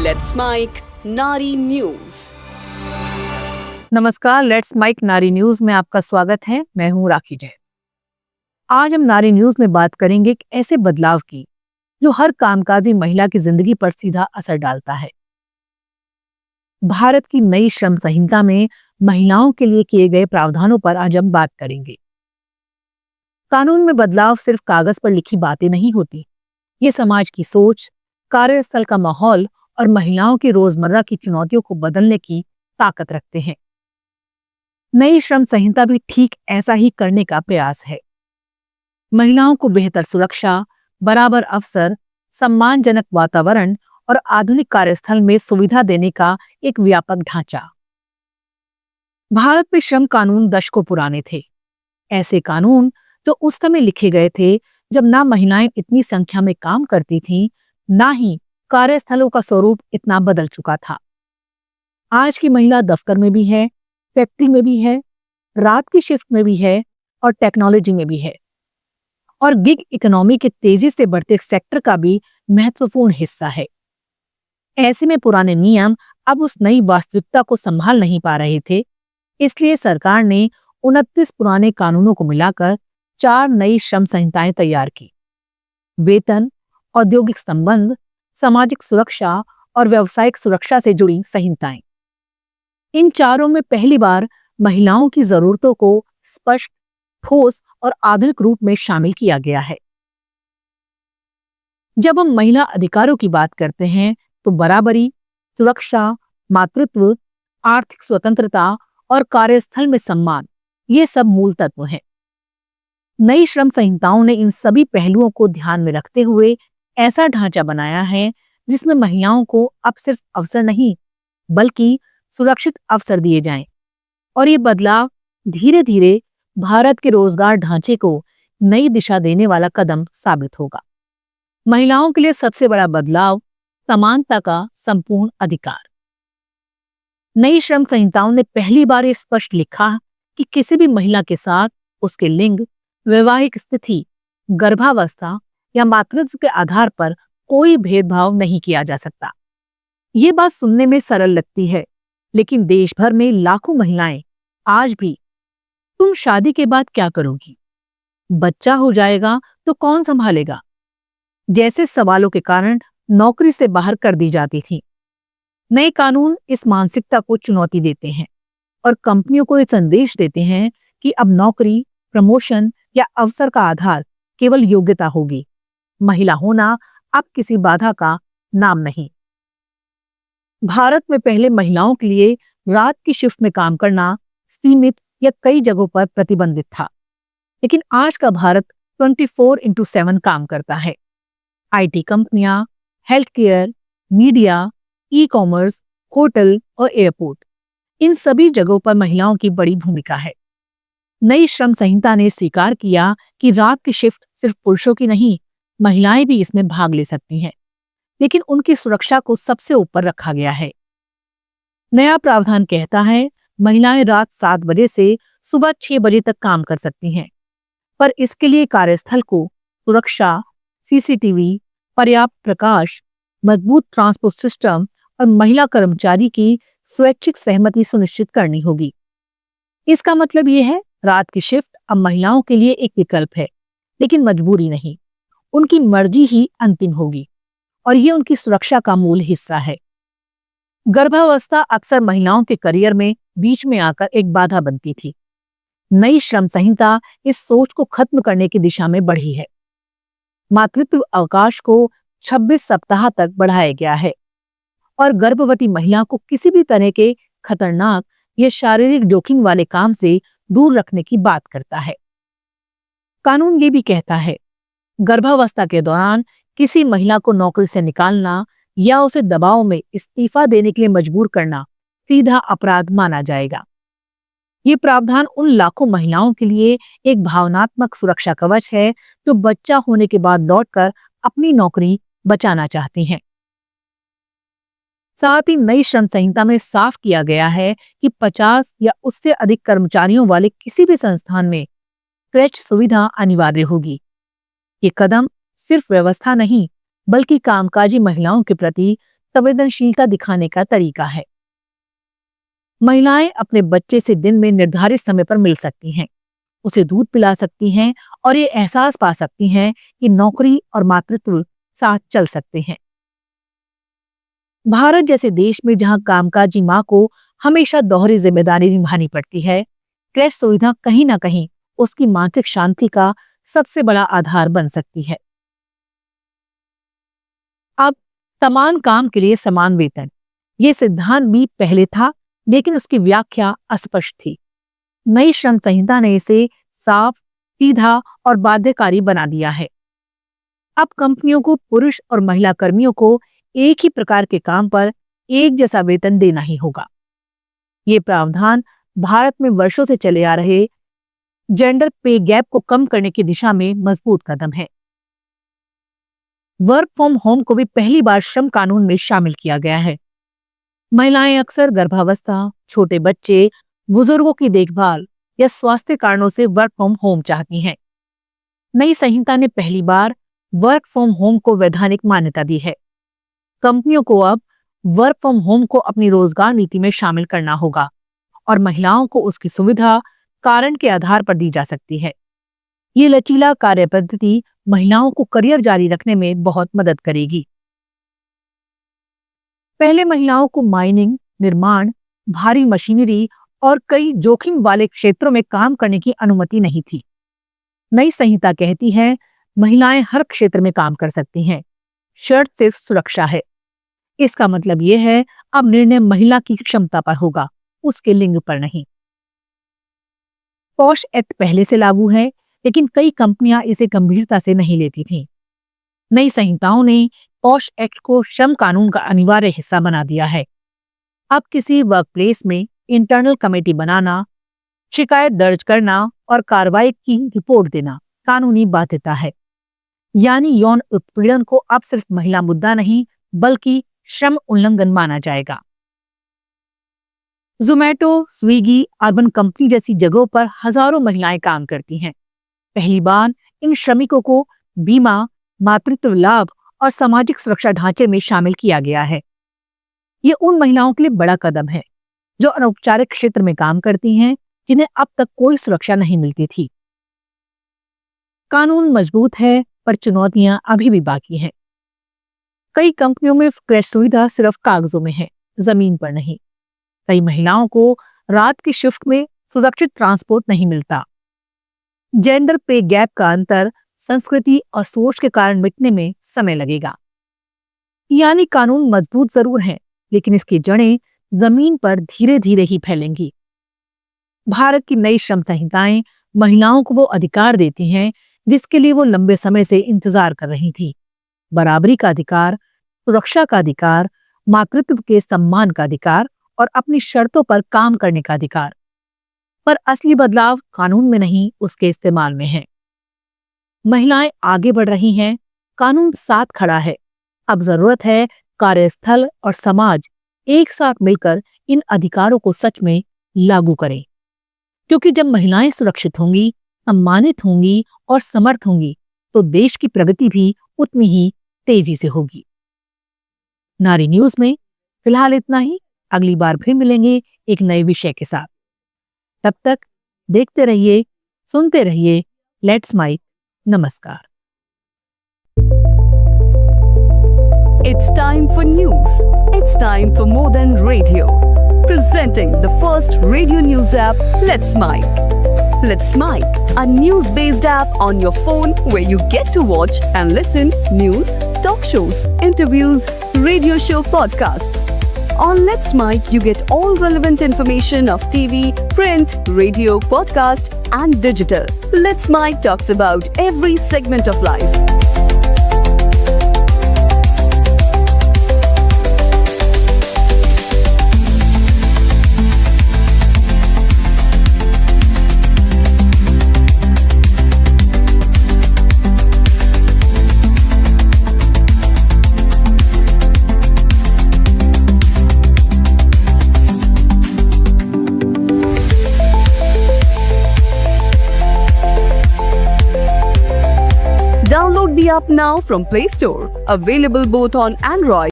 Let's mic नारी news. नमस्कार, let's mic नारी न्यूज में आपका स्वागत है। मैं हूं राखी जय। आज हम नारी न्यूज में बात करेंगे एक ऐसे बदलाव की जो हर कामकाजी महिला की जिंदगी पर सीधा असर डालता है। भारत की नई श्रम संहिता में महिलाओं के लिए किए गए प्रावधानों पर आज हम बात करेंगे। कानून में बदलाव सिर्फ कागज पर लिखी बातें नहीं होती, ये समाज की सोच, कार्यस्थल का माहौल और महिलाओं की रोजमर्रा की चुनौतियों को बदलने की ताकत रखते हैं। नई श्रम संहिता भी ठीक ऐसा ही करने का प्रयास है। महिलाओं को बेहतर सुरक्षा, बराबर अवसर, सम्मानजनक वातावरण और आधुनिक कार्यस्थल में सुविधा देने का एक व्यापक ढांचा। भारत में श्रम कानून दशकों पुराने थे। ऐसे कानून जो उस समय लिखे गए थे जब ना महिलाएं इतनी संख्या में काम करती थीं, ना ही कार्यस्थलों का स्वरूप इतना बदल चुका था। आज की महिला दफ्तर में भी है, फैक्ट्री में भी है, रात की शिफ्ट में भी है और टेक्नोलॉजी में भी है, और गिग इकोनॉमी के तेजी से बढ़ते सेक्टर का भी महत्वपूर्ण हिस्सा है। ऐसे में पुराने नियम अब उस नई वास्तविकता को संभाल नहीं पा रहे थे। इसलिए सरकार ने 29 पुराने कानूनों को मिलाकर 4 नई श्रम संहिताएं तैयार की। वेतन, औद्योगिक संबंध, सामाजिक सुरक्षा और व्यावसायिक सुरक्षा से जुड़ी संहिताएं। इन चारों में पहली बार महिलाओं की जरूरतों को स्पष्ट, ठोस और आधुनिक रूप में शामिल किया गया है। जब हम महिला अधिकारों की बात करते हैं तो बराबरी, सुरक्षा, मातृत्व, आर्थिक स्वतंत्रता और कार्यस्थल में सम्मान, ये सब मूल तत्व हैं। नई श्रम संहिताओं ने इन सभी पहलुओं को ध्यान में रखते हुए ऐसा ढांचा बनाया है जिसमें महिलाओं को अब सिर्फ अवसर नहीं बल्कि सुरक्षित अवसर दिए जाएं। और ये बदलाव धीरे धीरे भारत के रोजगार ढांचे को नई दिशा देने वाला कदम साबित होगा। महिलाओं के लिए सबसे बड़ा बदलाव समानता का संपूर्ण अधिकार। नई श्रम संहिताओं ने पहली बार ये स्पष्ट लिखा कि किसी भी महिला के साथ उसके लिंग, वैवाहिक स्थिति, गर्भावस्था या मातृत्व के आधार पर कोई भेदभाव नहीं किया जा सकता। ये बात सुनने में सरल लगती है, लेकिन देश भर में लाखों महिलाएं आज भी तुम शादी के बाद क्या करोगी, बच्चा हो जाएगा तो कौन संभालेगा जैसे सवालों के कारण नौकरी से बाहर कर दी जाती थी। नए कानून इस मानसिकता को चुनौती देते हैं और कंपनियों को ये संदेश देते हैं कि अब नौकरी, प्रमोशन या अवसर का आधार केवल योग्यता होगी। महिला होना अब किसी बाधा का नाम नहीं। भारत में पहले महिलाओं के लिए रात की शिफ्ट में काम करना सीमित या कई जगहों पर प्रतिबंधित था, लेकिन आज का भारत 24/7 काम करता है। आईटी कंपनियां, health care, media, e commerce, hotel और एयरपोर्ट, इन सभी जगहों पर महिलाओं की बड़ी भूमिका है। नई श्रम संहिता ने स्वीकार किया कि रात की शिफ्ट सिर्फ पुरुषों की नहीं, महिलाएं भी इसमें भाग ले सकती हैं, लेकिन उनकी सुरक्षा को सबसे ऊपर रखा गया है। नया प्रावधान कहता है महिलाएं रात 7 बजे से सुबह 6 बजे तक काम कर सकती हैं, पर इसके लिए कार्यस्थल को सुरक्षा, सीसीटीवी, पर्याप्त प्रकाश, मजबूत ट्रांसपोर्ट सिस्टम और महिला कर्मचारी की स्वैच्छिक सहमति सुनिश्चित करनी होगी। इसका मतलब यह है रात की शिफ्ट अब महिलाओं के लिए एक विकल्प है, लेकिन मजबूरी नहीं। उनकी मर्जी ही अंतिम होगी और ये उनकी सुरक्षा का मूल हिस्सा है। गर्भावस्था अक्सर महिलाओं के करियर में बीच में आकर एक बाधा बनती थी। नई श्रम संहिता इस सोच को खत्म करने की दिशा में बढ़ी है। मातृत्व अवकाश को 26 सप्ताह तक बढ़ाया गया है और गर्भवती महिला को किसी भी तरह के खतरनाक या शारीरिक जोखिम वाले काम से दूर रखने की बात करता है। कानून ये भी कहता है गर्भावस्था के दौरान किसी महिला को नौकरी से निकालना या उसे दबाव में इस्तीफा देने के लिए मजबूर करना सीधा अपराध माना जाएगा। ये प्रावधान उन लाखों महिलाओं के लिए एक भावनात्मक सुरक्षा कवच है जो बच्चा होने के बाद लौटकर अपनी नौकरी बचाना चाहती हैं। साथ ही नई श्रम संहिता में साफ किया गया है कि 50 या उससे अधिक कर्मचारियों वाले किसी भी संस्थान में क्रैच सुविधा अनिवार्य होगी। ये कदम सिर्फ व्यवस्था नहीं बल्कि कामकाजी महिलाओं के प्रति संवेदनशीलता दिखाने का तरीका है। महिलाएं अपने बच्चे से दिन में निर्धारित समय पर मिल सकती हैं, उसे दूध पिला सकती हैं और ये एहसास पा सकती हैं कि नौकरी और मातृत्व साथ चल सकते हैं। भारत जैसे देश में जहां कामकाजी मां को हमेशा दोहरी जिम्मेदारी निभानी पड़ती है, क्रैश सुविधा कहीं ना कहीं उसकी मानसिक शांति का सबसे बड़ा आधार बन सकती है। अब समान काम के लिए समान वेतन, ये सिद्धांत भी पहले था, लेकिन उसकी व्याख्या अस्पष्ट थी। नई श्रम संहिता ने इसे साफ, सीधा और बाध्यकारी बना दिया है। अब कंपनियों को पुरुष और महिला कर्मियों को एक ही प्रकार के काम पर एक जैसा वेतन देना ही होगा। ये प्रावधान भारत में वर्षों से चले आ रहे जेंडर पे गैप को कम करने की दिशा में मजबूत कदम है। वर्क फ्रॉम होम को भी पहली बार श्रम कानून में शामिल किया गया है। महिलाएं अक्सर गर्भावस्था, छोटे बच्चे, बुजुर्गों की देखभाल या स्वास्थ्य कारणों से वर्क फ्रॉम होम चाहती हैं। नई संहिता ने पहली बार वर्क फ्रॉम होम को वैधानिक मान्यता दी है। कंपनियों को अब वर्क फ्रॉम होम को अपनी रोजगार नीति में शामिल करना होगा और महिलाओं को उसकी सुविधा कारण के आधार पर दी जा सकती है। ये लचीला कार्य पद्धति महिलाओं को करियर जारी रखने में बहुत मदद करेगी। पहले महिलाओं को माइनिंग, निर्माण, भारी मशीनरी और कई जोखिम वाले क्षेत्रों में काम करने की अनुमति नहीं थी। नई संहिता कहती है महिलाएं हर क्षेत्र में काम कर सकती हैं, शर्त सिर्फ सुरक्षा है। इसका मतलब यह है अब निर्णय महिला की क्षमता पर होगा, उसके लिंग पर नहीं। पॉश एक्ट पहले से लागू है, लेकिन कई कंपनियां इसे गंभीरता से नहीं लेती थीं। नई संहिताओं ने पॉश एक्ट को श्रम कानून का अनिवार्य हिस्सा बना दिया है। अब किसी वर्कप्लेस में इंटरनल कमेटी बनाना, शिकायत दर्ज करना और कार्रवाई की रिपोर्ट देना कानूनी बाध्यता है। यानी यौन उत्पीड़न को अब सिर्फ महिला मुद्दा नहीं, बल्कि श्रम उल्लंघन माना जाएगा। ज़ोमैटो, स्विगी, अर्बन कंपनी जैसी जगहों पर हजारों महिलाएं काम करती हैं। पहली बार इन श्रमिकों को बीमा, मातृत्व लाभ और सामाजिक सुरक्षा ढांचे में शामिल किया गया है। ये उन महिलाओं के लिए बड़ा कदम है जो अनौपचारिक क्षेत्र में काम करती हैं, जिन्हें अब तक कोई सुरक्षा नहीं मिलती थी। कानून मजबूत है, पर चुनौतियां अभी भी बाकी हैं। कई कंपनियों में क्रैश सुविधा सिर्फ कागजों में है, जमीन पर नहीं। कई महिलाओं को रात की शिफ्ट में सुरक्षित ट्रांसपोर्ट नहीं मिलता। जेंडर पे गैप का अंतर संस्कृति और सोच के कारण मिटने में समय लगेगा। यानी कानून मजबूत जरूर है, लेकिन इसकी जड़ें जमीन पर धीरे धीरे ही फैलेंगी। भारत की नई श्रम संहिताएं महिलाओं को वो अधिकार देती हैं जिसके लिए वो लंबे समय से इंतजार कर रही थी। बराबरी का अधिकार, सुरक्षा का अधिकार, मातृत्व के सम्मान का अधिकार और अपनी शर्तों पर काम करने का अधिकार। पर असली बदलाव कानून में नहीं, उसके इस्तेमाल में है। महिलाएं आगे बढ़ रही हैं, कानून साथ खड़ा है। अब जरूरत है कार्यस्थल और समाज एक साथ मिलकर इन अधिकारों को सच में लागू करें। क्योंकि जब महिलाएं सुरक्षित होंगी, सम्मानित होंगी और समर्थ होंगी, तो देश की प्रगति भी उतनी ही तेजी से होगी। नारी न्यूज में फिलहाल इतना ही। अगली बार फिर मिलेंगे एक नए विषय के साथ। तब तक देखते रहिए, सुनते रहिए लेट्स माइक। नमस्कार। It's time for news. It's time for more than radio. Presenting the first radio news app, Let's Mic. Let's Mic, a news-based app on your phone where you get to watch and listen news, talk shows, interviews, radio show podcasts. On Let's Mic, you get all relevant information of TV, print, radio, podcast, and digital. Let's Mic talks about every segment of life. Download the app now from Play Store. Available both on Android